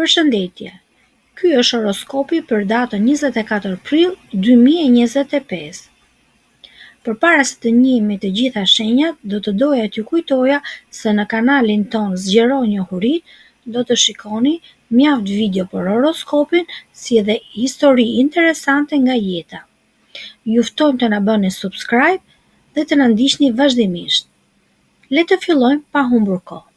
Përshëndetje. Ky është horoskopi për datën 24 prill 2025. Përpara se të njihemi të gjitha shenjat, do të doja t'ju kujtoja se në kanalin ton Zgjeroj Njohuri do të shikoni mjaft video për horoskopin, si edhe histori interesante nga jeta. Ju ftojmë të na bëni subscribe dhe të na ndiqni vazhdimisht. Le të fillojmë pa humbur kohë.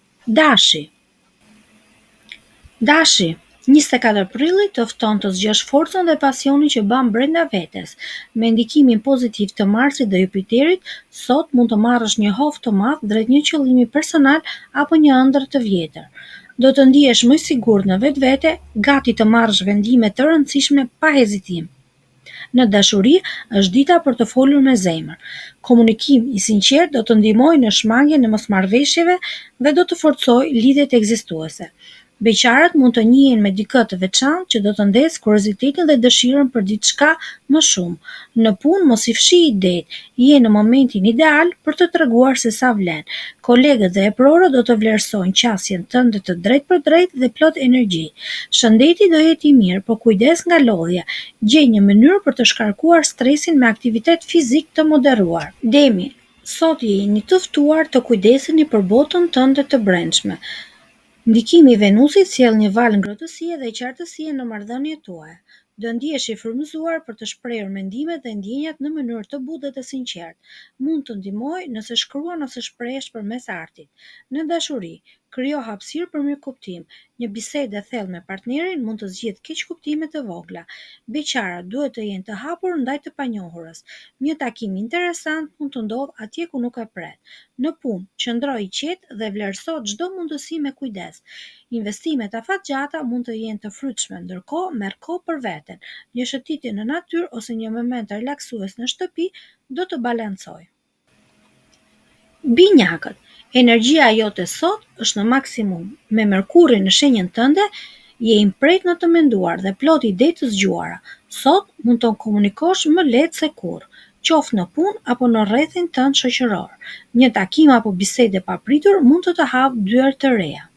Dashi, 24 prilli të fton të zgjosh forcën dhe pasionin që ban brenda vetes. Me ndikimin pozitiv të Marsit dhe Jupiterit, sot mund të marrësh një hov të madh drejt një qëllimi personal apo një ëndër të vjetër. Do të ndihesh më i sigurt në vetvete, gati të marrësh vendime të rëndësishme pa hezitim. Në dashuri është dita për të folur me zemër. Komunikim i sinqert do të ndihmojë në shmangjen e mosmarrëveshjeve dhe do të forcojë lidhjet ekzistuese. Beqarët mund të njihen me dikë të veçantë që do të ndesë kuriozitetin dhe dëshirën për diçka më shumë. Në punë mos i fshi idetë, je në momentin ideal për të treguar se sa vlen. Kolegët dhe eprorët do të vlerësojnë qasjen tënde të drejtë për drejtë dhe plot energji. Shëndeti do jetë i mirë, por kujdes nga lodhja. Gjej një mënyrë për të shkarkuar stresin me aktivitet fizik të moderuar. Demi, sot jeni të ftuar të kujdeseni për botën tënde të brendshme. Ndikimi i Venusit sjell një valë ngrohtësie dhe qartësie në marrëdhëniet tuaja. Do ndihesh i frymëzuar për të shprehur mendimet dhe ndjenjat në mënyrë të butë dhe të sinqertë. Mund të ndihmojë nëse shkruan ose shprehesh përmes artit. Në dashuri, krijo hapësirë për mirëkuptim. Një bisedë e thellë me partnerin mund të zgjidhë keqkuptime të vogla. Beqarat duhet të jenë të hapur ndaj të panjohurës. Një takim interesant mund të ndodhë atje ku nuk e pret. Në punë, qëndro i qetë dhe vlerëso çdo mundësi me kujdes. Investimet afatgjata mund të jenë të frytshme, ndërkohë merr kohë për veten. Një shëtitje në natyrë ose një moment relaksues në shtëpi do të balancojë. Binjakët, energjia jote sot është në maksimum. Me Merkurin në shenjën tënde, je i mprejtë në të menduar dhe plot ide të zgjuara. Sot mund të komunikosh më lehtë se kurrë, qoftë në punë apo në rrethin tënd shoqëror. Një takim apo bisedë e papritur mund të hapë dyer të reja.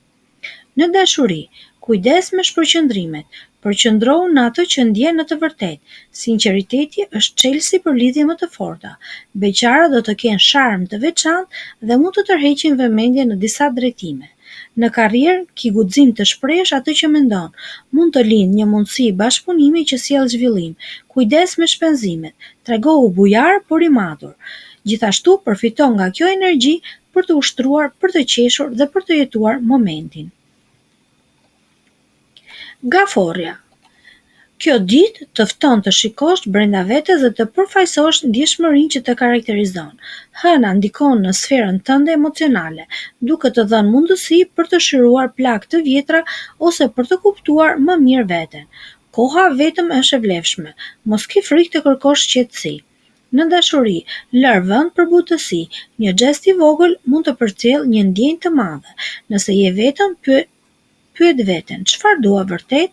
Në dashuri, kujdes me shpërqendrimet. Përqendro në atë që ndjen në të vërtetë. Sinqeriteti është çelësi për lidhje më të forta. Beqarët do të kenë sharm të veçantë dhe mund të tërheqin vëmendje në disa drejtime. Në karrierë, ki guxim të shprehësh atë që mendon. Mund të lindë një mundësi bashkëpunimi që sjell zhvillim. Kujdes me shpenzimet. Tregohu bujar por i matur. Gjithashtu përfito nga kjo energji për të ushtruar, për të qeshur dhe për të jetuar momentin. Gaforja. Kjo ditë të fton të shikosh brenda vetes dhe të përfaqësosh ndjeshmërinë që të karakterizon. Hëna ndikon në sferën tënde emocionale, duke të dhënë mundësi për të shëruar plagë të vjetra ose për të kuptuar më mirë veten. Koha vetëm është e vlefshme, mos ke frikë të kërkosh qetësi. Në dashuri, lër vend për butësi. Një xhest i vogël mund të përcjellë një ndjenjë të madhe. Nëse je vetëm, pyet veten, çfarë dua vërtet?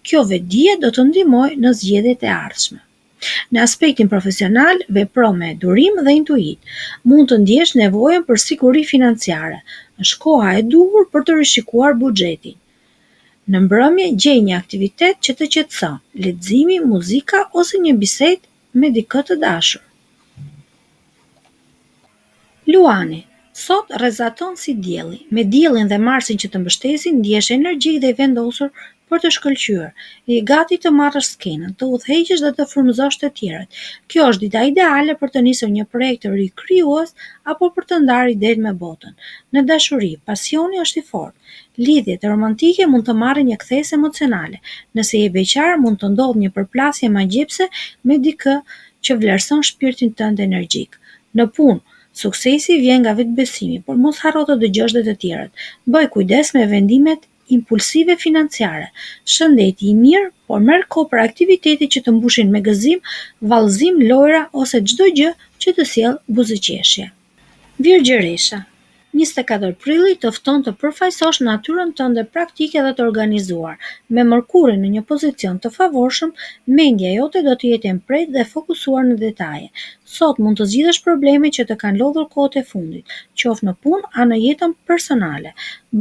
Kjo vetdije do të ndihmojë në zgjedhjet e ardhshme. Në aspektin profesional, vepro me durim dhe intuit. Mund të ndjesh nevojën për siguri financiare. Është koha e duhur për të rishikuar buxhetin. Në mbrëmje, gjej një aktivitet që të qetëson, leximi, muzika ose një bisedë me dikë të dashur. Luani. Sot rrezaton si dielli. Me diellin dhe Marsin që të mbështesin, ndihesh energjik dhe i vendosur për të shkëlqyer. Je gati të marrësh skenën, të udhëheqësh dhe të frymëzosh të tjerët. Kjo është dita ideale për të nisur një projekt të ri krijues apo për të ndarë idetë me botën. Në dashuri, pasioni është i fortë. Lidhjet romantike mund të marrin një kthes emocionale. Nëse je beqar, mund të ndodhë një përplasje magjepse me dikë që vlerëson shpirtin tënd energjik. Në punë, suksesi vjen nga vetbesimi, por mos harro të dëgjosh dhe të tjerët. Bëj kujdes me vendimet impulsive financiare. Shëndeti i mirë, por merr kohë për aktivitete që të mbushin me gëzim, vallëzim, lojra ose çdo gjë që të sjellë buzëqeshje. Virgjëresha. 24 prilli të fton të përfaqësosh natyrën tënde praktike dhe të organizuar. Me Mërkurin në një pozicion të favorshëm, mendja jote do të jetë e mprejtë dhe fokusuar në detaje. Sot mund të zgjidhësh probleme që të kanë lodhur kohët e fundit, qoftë në punë a në jetën personale.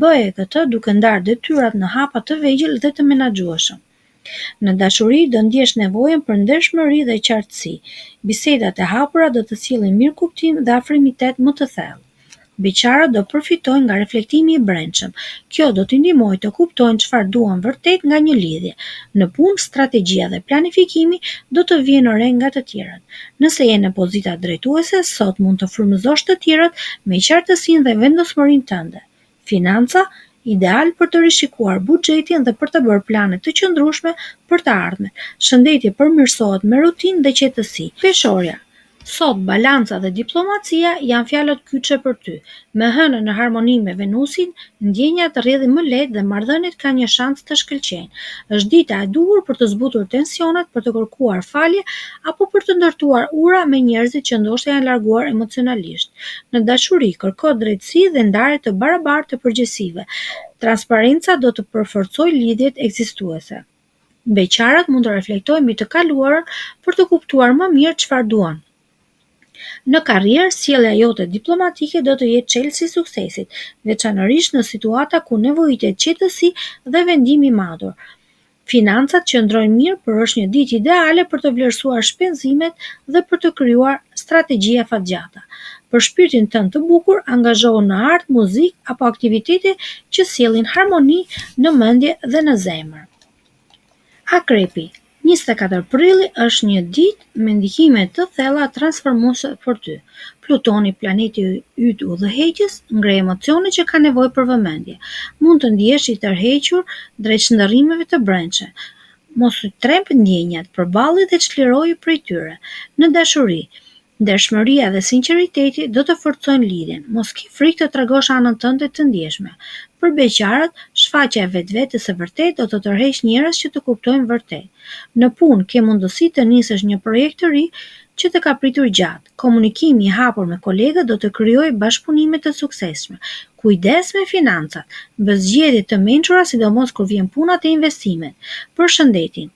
Bëje këtë duke ndarë detyrat në hapa të vegjël dhe të menaxhueshëm. Në dashuri do ndjesh nevojën për ndershmëri dhe qartësi. Bisedat e hapura do të sjellin mirëkuptim dhe afrimitet më të thellë. Beqarët do përfitojnë nga reflektimi i brendshëm. Kjo do t'i ndihmojë të kuptojnë çfarë duan vërtet nga një lidhje. Në punë, strategjia dhe planifikimi do të vijnë në re nga të tjerët. Nëse je në pozita drejtuese, sot mund të frymëzosh të tjerët me qartësinë dhe vendosmërinë tënde. Financa, ideal për të rishikuar buxhetin dhe për të bërë plane të qëndrueshme për të ardhmen. Shëndeti përmirësohet me rutinë dhe qetësi. Peshorja. Sot balanca dhe diplomacia janë fjalët kyçe për ty. Me hënën në harmoni me Venusin, ndjenjat rrjedhin më lehtë dhe marrëdhëniet kanë një shans të shkëlqejnë. Është dita e duhur për të zbutur tensionet, për të kërkuar falje apo për të ndërtuar ura me njerëzit që ndoshta janë larguar emocionalisht. Në dashuri kërko drejtësi dhe ndarje të barabartë të përgjegjësive. Transparenca do të përforcojë lidhjet ekzistuese. Beqarët mund të reflektojnë mbi të kaluarën për të kuptuar më mirë çfarë duan. Në karrierë, sjellja jote diplomatike do të jetë çelësi i suksesit, veçanërisht në situata ku nevojitet qetësi dhe vendim i matur. Financat qëndrojnë mirë, por është një ditë ideale për të vlerësuar shpenzimet dhe për të krijuar strategji afatgjata. Për shpirtin tënd të bukur, angazhohu në art, muzikë apo aktivitete që sjellin harmoni në mendje dhe në zemër. Akrepi. 24 prilli është një ditë me ndikime të thella transformuese për ty. Plutoni, planeti yt udhëheqës, ngre emocione që kanë nevojë për vëmendje. Mund të ndihesh i tërhequr drejt shndërrimeve të brendshme. Mos u tremb ndjenjat, përballi dhe çliroju prej tyre. Në dashuri, ndershmëria dhe sinqeriteti do të forcojnë lidhjen. Mos ke frikë të tregosh anën tënde të ndjeshme. Për beqarët, shfaqja e vetvetes së vërtetë do të tërheqë njerëz që të kuptojnë vërtet. Në punë ke mundësi të nisësh një projekt të ri që të ka pritur gjatë. Komunikimi i hapur me kolegët do të krijojë bashkëpunime të suksesshme. Kujdes me financat. Bë zgjedhje të mençura sidomos kur vjen puna te investimet. Për shëndetin,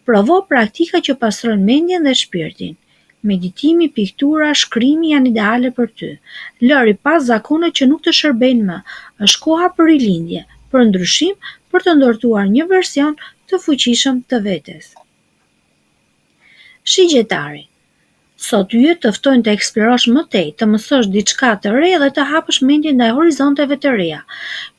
provo praktika që pastrojnë mendjen dhe shpirtin. Meditimi, piktura, shkrimi janë ideale për ty. Lëri pas zakone që nuk të shërbejnë më. Është koha për rilindje, për ndryshim, për të ndërtuar një version të fuqishëm të vetes. Shigjetari. Sot yjet të ftojnë të eksplorosh më tej, të mësosh diçka të re dhe të hapësh mendjen ndaj horizonteve të reja.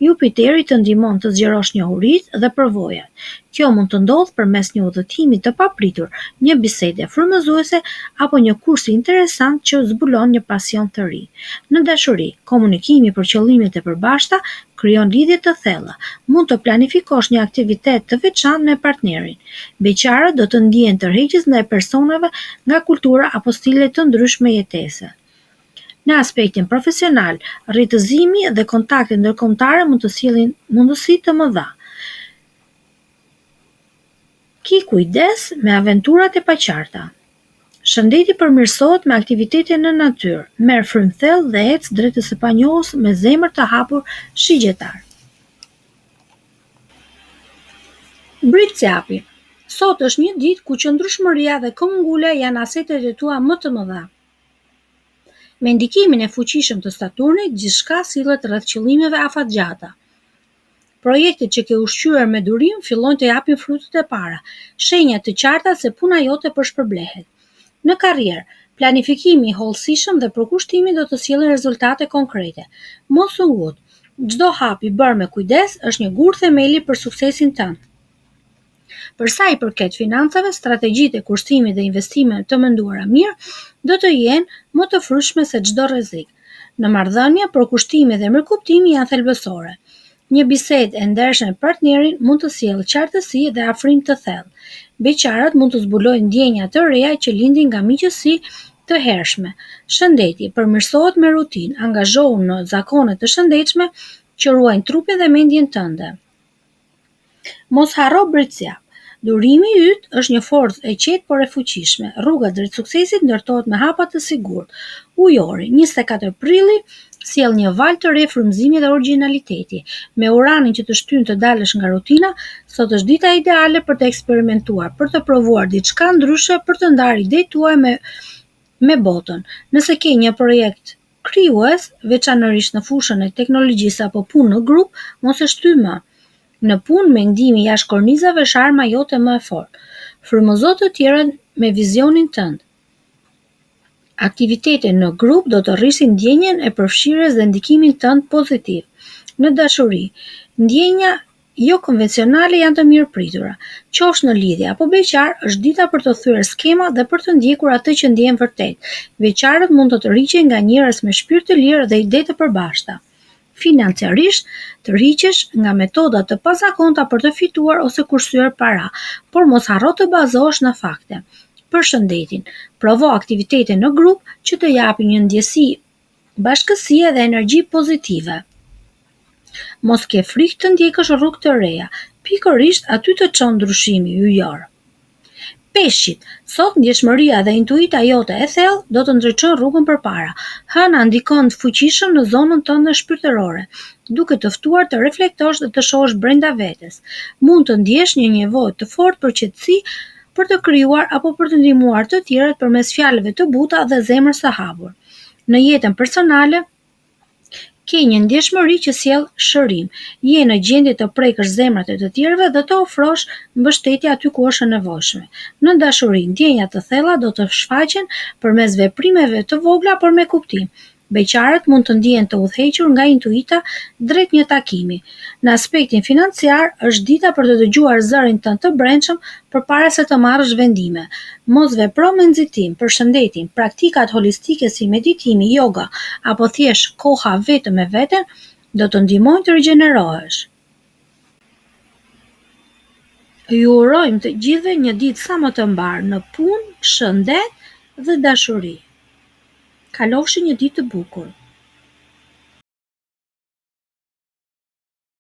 Jupiteri të ndihmon të zgjerosh njohuritë dhe përvojat. Kjo mund të ndodhë përmes një udhëtimi të papritur, një bisede frymëzuese apo një kurs interesant që zbulon një pasion të ri. Në dashuri, komunikimi për qëllime të përbashkëta krijon lidhje të thella. Mund të planifikosh një aktivitet të veçantë me partnerin. Beqarët do të ndihen tërheqës ndaj personave nga kultura apo stile të ndryshme jetese. Në aspektin profesional, rritëzimi dhe kontaktet ndërkombëtare mund të sjellin mundësi të mëdha. Ki kujdes me aventurat e paqarta. Shëndeti përmirësohet me aktivitete në natyrë. Merr frymë thellë dhe ec drejt së panjohës me zemër të hapur, shigjetar. Britëqapi. Sot është një ditë ku qëndrueshmëria dhe këmbëngulja janë asetet e tua më të mëdha. Me ndikimin e fuqishëm të Saturnit, gjithçka sillet rreth qëllimeve afatgjata. Projektet që ke ushqyer me durim fillojnë të japin frutet e para. Shenja të qarta se puna jote përshpërblehet. Në karrierë, planifikimi i hollësishëm dhe përkushtimi do të sjellin rezultate konkrete. Mos u ngut. Çdo hap i bërë me kujdes është një gur themeli për suksesin tënd. Për sa i përket financave, strategjitë e kushtimit dhe investimeve të menduara mirë do të jenë më të fryshme se çdo rrezik. Në marrëdhënie, përkushtimi dhe mirëkuptimi janë thelbësore. Një bisedë e ndershme me partnerin mund të sjellë qartësi dhe afrim të thellë. Beqarët mund të zbulojnë ndjenja të reja që lindin nga miqësi të hershme. Shëndeti përmirësohet me rutinë, angazhohu në zakone të shëndetshme që ruajnë trupin dhe mendjen tënde. Mos harro britësia. Durimi yt është një forcë e qetë por e fuqishme. Rruga drejt suksesit ndërtohet me hapa të sigurt. Ujori, 24 prilli sjell një valë të re frymëzimi dhe origjinaliteti. Me uranin që të shtyn të dalësh nga rutina, sot është dita ideale për të eksperimentuar, për të provuar diçka ndryshe, për të ndarë idetë tuaja me botën. Nëse ke një projekt krijues, veçanërisht në fushën e teknologjisë apo punë në grup, mos e shty më. Në punë, mendimi jashtë kornizave është arma jote më e fortë. Frymëzo të tjerët me vizionin tënd. Aktivitetet në grup do të rrisin ndjenjen e përfshirjes dhe ndikimin tënd pozitiv. Në dashuri, ndjenja jo konvencionale janë të mirëpritura. Qofsh në lidhje apo beqar, është dita për të thyer skema dhe për të ndjekur atë që ndjen vërtet. Beqarët mund të tërhiqen nga njerëz me shpirt të lirë dhe ide të përbashkëta. Financiarisht, tërhiqesh nga metoda të pazakonta për të fituar ose kursyer para, por mos harro të bazohesh në fakte. Përshëndetin, provo aktivitete në grup që të japin një ndjesi bashkësie dhe energji pozitive. Mos ke frikë të ndjekësh rrugë të reja, pikërisht aty të çon ndryshimi yjor. Peshqit, sot ndjeshmëria dhe intuita jote e thellë do të ndriçojnë rrugën përpara. Hëna ndikon të fuqishëm në zonën tënde shpirtërore, duke të ftuar të reflektosh dhe të shohësh brenda vetes. Mund të ndjesh një nevojë të fortë për qetësi, për të krijuar apo për të ndihmuar të tjerët përmes fjalëve të buta dhe zemrës së hapur. Në jetën personale, ke një ndjeshmëri që sjell shërim. Je në gjendje të prekësh zemrat e të tjerëve dhe të ofrosh mbështetje aty ku është e nevojshme. Në dashuri, ndjenjat të thella do të shfaqen përmes veprimeve të vogla por me kuptim. Beqarët mund të ndihen të udhëhequr nga intuita drejt një takimi. Në aspektin financiar, është dita për të dëgjuar zërin tënd të brendshëm përpara se të marrësh vendime. Mos vepro me nxitim. Përshëndetin, praktikat holistike si meditimi, yoga apo thjesht koha vetëm me veten do të ndihmojnë të rigjenerohesh. Ju urojmë të gjithëve një ditë sa më të mbarë në punë, shëndet dhe dashuri. Kalofshi një ditë të bukur.